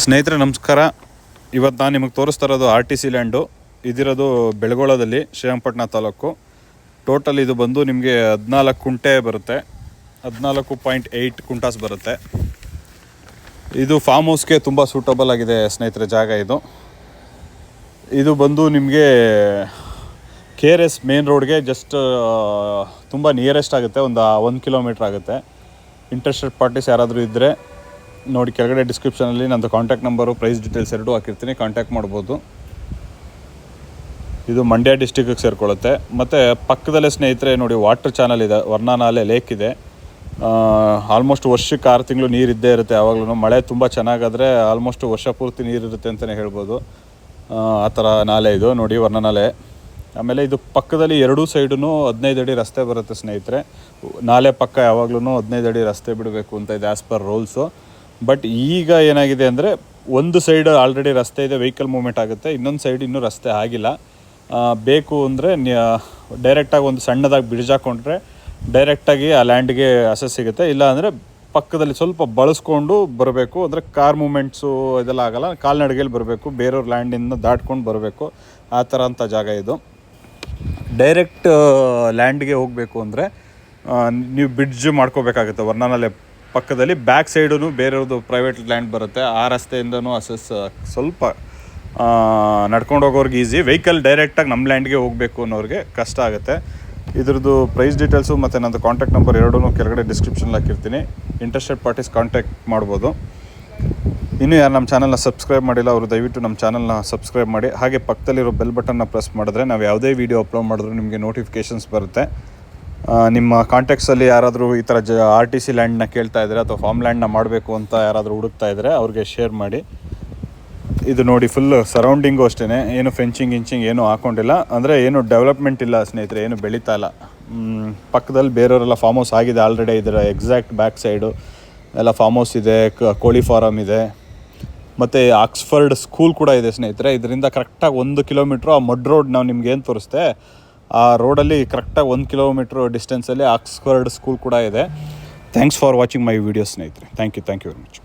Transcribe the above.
ಸ್ನೇಹಿತರೆ ನಮಸ್ಕಾರ. ಇವತ್ತು ನಾನು ನಿಮಗೆ ತೋರಿಸ್ತಾ ಇರೋದು RTC ಲ್ಯಾಂಡು. ಇದಿರೋದು ಬೆಳಗೊಳದಲ್ಲಿ, ಶ್ರೀರಂಗಪಟ್ಟಣ ತಾಲೂಕು. ಟೋಟಲ್ ಇದು ಬಂದು ನಿಮಗೆ 14 ಕುಂಟೆ ಬರುತ್ತೆ, 14.8 ಕುಂಟಾಸ್ ಬರುತ್ತೆ. ಇದು ಫಾರ್ಮ್ ಹೌಸ್ಗೆ ತುಂಬ ಸೂಟಬಲ್ ಆಗಿದೆ ಸ್ನೇಹಿತರೆ ಜಾಗ ಇದು ಬಂದು ನಿಮಗೆ KRS ಮೇನ್ ರೋಡ್ಗೆ ಜಸ್ಟ್ ತುಂಬ ನಿಯರೆಸ್ಟ್ ಆಗುತ್ತೆ, ಒಂದು 1 ಕಿಲೋಮೀಟ್ರ್ ಆಗುತ್ತೆ. ಇಂಟ್ರೆಸ್ಟೆಡ್ ಪಾರ್ಟೀಸ್ ಯಾರಾದರೂ ಇದ್ದರೆ ನೋಡಿ, ಕೆಳಗಡೆ ಡಿಸ್ಕ್ರಿಪ್ಷನಲ್ಲಿ ನಂದು ಕಾಂಟ್ಯಾಕ್ಟ್ ನಂಬರು, ಪ್ರೈಸ್ ಡೀಟೇಲ್ಸ್ ಎರಡೂ ಹಾಕಿರ್ತೀನಿ, ಕಾಂಟ್ಯಾಕ್ಟ್ ಮಾಡ್ಬೋದು. ಇದು ಮಂಡ್ಯ ಡಿಸ್ಟಿಕ್ಕಿಗೆ ಸೇರಿಕೊಳ್ಳುತ್ತೆ. ಮತ್ತು ಪಕ್ಕದಲ್ಲೇ ಸ್ನೇಹಿತರೆ ನೋಡಿ, ವಾಟರ್ ಚಾನಲ್ ಇದೆ, ವರ್ಣನಾಲೆ ಲೇಕ್ ಇದೆ. ಆಲ್ಮೋಸ್ಟ್ ವರ್ಷಕ್ಕೆ 6 ತಿಂಗಳು ನೀರು ಇದ್ದೇ ಇರುತ್ತೆ. ಯಾವಾಗಲೂ ಮಳೆ ತುಂಬ ಚೆನ್ನಾಗಾದರೆ ಆಲ್ಮೋಸ್ಟ್ ವರ್ಷ ಪೂರ್ತಿ ನೀರಿರುತ್ತೆ ಅಂತಲೇ ಹೇಳ್ಬೋದು. ಆ ಥರ ನಾಲೆ ಇದು ನೋಡಿ, ವರ್ಣನಾಲೆ. ಆಮೇಲೆ ಇದು ಪಕ್ಕದಲ್ಲಿ ಎರಡೂ ಸೈಡೂ 15 ಅಡಿ ರಸ್ತೆ ಬರುತ್ತೆ ಸ್ನೇಹಿತರೆ. ನಾಲೆ ಪಕ್ಕ ಯಾವಾಗಲೂ 15 ಅಡಿ ರಸ್ತೆ ಬಿಡಬೇಕು ಅಂತ ಇದೆ ಆ್ಯಸ್ ಪರ್ ರೂಲ್ಸು. ಬಟ್ ಈಗ ಏನಾಗಿದೆ ಅಂದರೆ, ಒಂದು ಸೈಡ್ ಆಲ್ರೆಡಿ ರಸ್ತೆ ಇದೆ, ವೆಹಿಕಲ್ ಮೂವ್ಮೆಂಟ್ ಆಗುತ್ತೆ, ಇನ್ನೊಂದು ಸೈಡ್ ಇನ್ನೂ ರಸ್ತೆ ಆಗಿಲ್ಲ. ಬೇಕು ಅಂದರೆ ಡೈರೆಕ್ಟಾಗಿ ಒಂದು ಸಣ್ಣದಾಗಿ ಬ್ರಿಡ್ಜ್ ಹಾಕ್ಕೊಂಡ್ರೆ ಡೈರೆಕ್ಟಾಗಿ ಆ ಲ್ಯಾಂಡ್ಗೆ ಅಸೆಸ್ ಸಿಗುತ್ತೆ. ಇಲ್ಲ ಅಂದರೆ ಪಕ್ಕದಲ್ಲಿ ಸ್ವಲ್ಪ ಬಳಸ್ಕೊಂಡು ಬರಬೇಕು, ಅಂದರೆ ಕಾರ್ ಮೂಮೆಂಟ್ಸು ಇದೆಲ್ಲ ಆಗೋಲ್ಲ, ಕಾಲ್ನಡಿಗೆಯಲ್ಲಿ ಬರಬೇಕು, ಬೇರೆಯವ್ರ ಲ್ಯಾಂಡಿಂದ ದಾಟ್ಕೊಂಡು ಬರಬೇಕು. ಆ ಥರ ಅಂಥ ಜಾಗ ಇದು. ಡೈರೆಕ್ಟ್ ಲ್ಯಾಂಡ್ಗೆ ಹೋಗಬೇಕು ಅಂದರೆ ನೀವು ಬ್ರಿಡ್ಜ್ ಮಾಡ್ಕೋಬೇಕಾಗುತ್ತೆ. ವರ್ಣನಾಲೆ ಪಕ್ಕದಲ್ಲಿ ಬ್ಯಾಕ್ ಸೈಡೂ ಬೇರೆಯವ್ರದ್ದು ಪ್ರೈವೇಟ್ ಲ್ಯಾಂಡ್ ಬರುತ್ತೆ. ಆ ರಸ್ತೆಯಿಂದನೂ ಅಸೆಸ್ ಸ್ವಲ್ಪ ನಡ್ಕೊಂಡು ಹೋಗೋರ್ಗೆ ಈಸಿ. ವೆಹಿಕಲ್ ಡೈರೆಕ್ಟಾಗಿ ನಮ್ಮ ಲ್ಯಾಂಡ್ಗೆ ಹೋಗಬೇಕು ಅನ್ನೋರಿಗೆ ಕಷ್ಟ ಆಗುತ್ತೆ. ಇದ್ರದ್ದು ಪ್ರೈಸ್ ಡೀಟೇಲ್ಸು ಮತ್ತು ನನ್ನದು ಕಾಂಟ್ಯಾಕ್ಟ್ ನಂಬರ್ ಎರಡೂ ಕೆಳಗಡೆ ಡಿಸ್ಕ್ರಿಪ್ಷನಲ್ಲಿ ಹಾಕಿರ್ತೀನಿ. ಇಂಟ್ರೆಸ್ಟೆಡ್ ಪಾರ್ಟೀಸ್ ಕಾಂಟ್ಯಾಕ್ಟ್ ಮಾಡ್ಬೋದು. ಇನ್ನೂ ಯಾರು ನಮ್ಮ ಚಾನಲ್ನ ಸಬ್ಸ್ಕ್ರೈಬ್ ಮಾಡಿಲ್ಲ ಅವರು ದಯವಿಟ್ಟು ನಮ್ಮ ಚಾನಲ್ನ ಸಬ್ಸ್ಕ್ರೈಬ್ ಮಾಡಿ. ಹಾಗೆ ಪಕ್ಕದಲ್ಲಿರೋ ಬೆಲ್ ಬಟನ್ನ ಪ್ರೆಸ್ ಮಾಡಿದ್ರೆ ನಾವು ಯಾವುದೇ ವೀಡಿಯೋ ಅಪ್ಲೋಡ್ ಮಾಡಿದ್ರು ನಿಮಗೆ ನೋಟಿಫಿಕೇಷನ್ಸ್ ಬರುತ್ತೆ. ನಿಮ್ಮ ಕಾಂಟ್ಯಾಕ್ಟ್ಸಲ್ಲಿ ಯಾರಾದರೂ ಈ ಥರ RTC ಲ್ಯಾಂಡ್ನ ಕೇಳ್ತಾ ಇದ್ದರೆ ಅಥವಾ ಫಾರ್ಮ್ ಲ್ಯಾಂಡ್ನ ಮಾಡಬೇಕು ಅಂತ ಯಾರಾದರೂ ಹುಡುಕ್ತಾ ಇದ್ದರೆ ಅವ್ರಿಗೆ ಶೇರ್ ಮಾಡಿ. ಇದು ನೋಡಿ, ಫುಲ್ ಸರೌಂಡಿಂಗು ಅಷ್ಟೇ, ಏನು ಫೆನ್ಚಿಂಗ್ ಏನೂ ಹಾಕ್ಕೊಂಡಿಲ್ಲ, ಅಂದರೆ ಏನು ಡೆವಲಪ್ಮೆಂಟ್ ಇಲ್ಲ ಸ್ನೇಹಿತರೆ, ಏನು ಬೆಳೀತಾ ಇಲ್ಲ. ಪಕ್ಕದಲ್ಲಿ ಬೇರೆಯವರೆಲ್ಲ ಫಾರ್ಮ್ ಹೌಸ್ ಆಗಿದೆ ಆಲ್ರೆಡಿ. ಇದರ ಎಕ್ಸಾಕ್ಟ್ ಬ್ಯಾಕ್ ಸೈಡು ಎಲ್ಲ ಫಾರ್ಮ್ ಹೌಸ್ ಇದೆ, ಕೋಳಿ ಫಾರಮ್ ಇದೆ, ಮತ್ತು ಆಕ್ಸ್ಫರ್ಡ್ ಸ್ಕೂಲ್ ಕೂಡ ಇದೆ ಸ್ನೇಹಿತರೆ. ಇದರಿಂದ ಕರೆಕ್ಟಾಗಿ 1 ಕಿಲೋಮೀಟ್ರು ಆ ಮಡ್ ರೋಡ್ ನಾವು ನಿಮ್ಗೆ ಏನು ತೋರಿಸ್ತೆ ಆ ರೋಡಲ್ಲಿ ಕರೆಕ್ಟಾಗಿ 1 ಕಿಲೋಮೀಟ್ರ್ ಡಿಸ್ಟೆನ್ಸಲ್ಲಿ ಆಕ್ಸ್ಫರ್ಡ್ ಸ್ಕೂಲ್ ಕೂಡ ಇದೆ. Thanks for watching my videos ಸ್ನೇಹಿತರೆ. Thank you very much.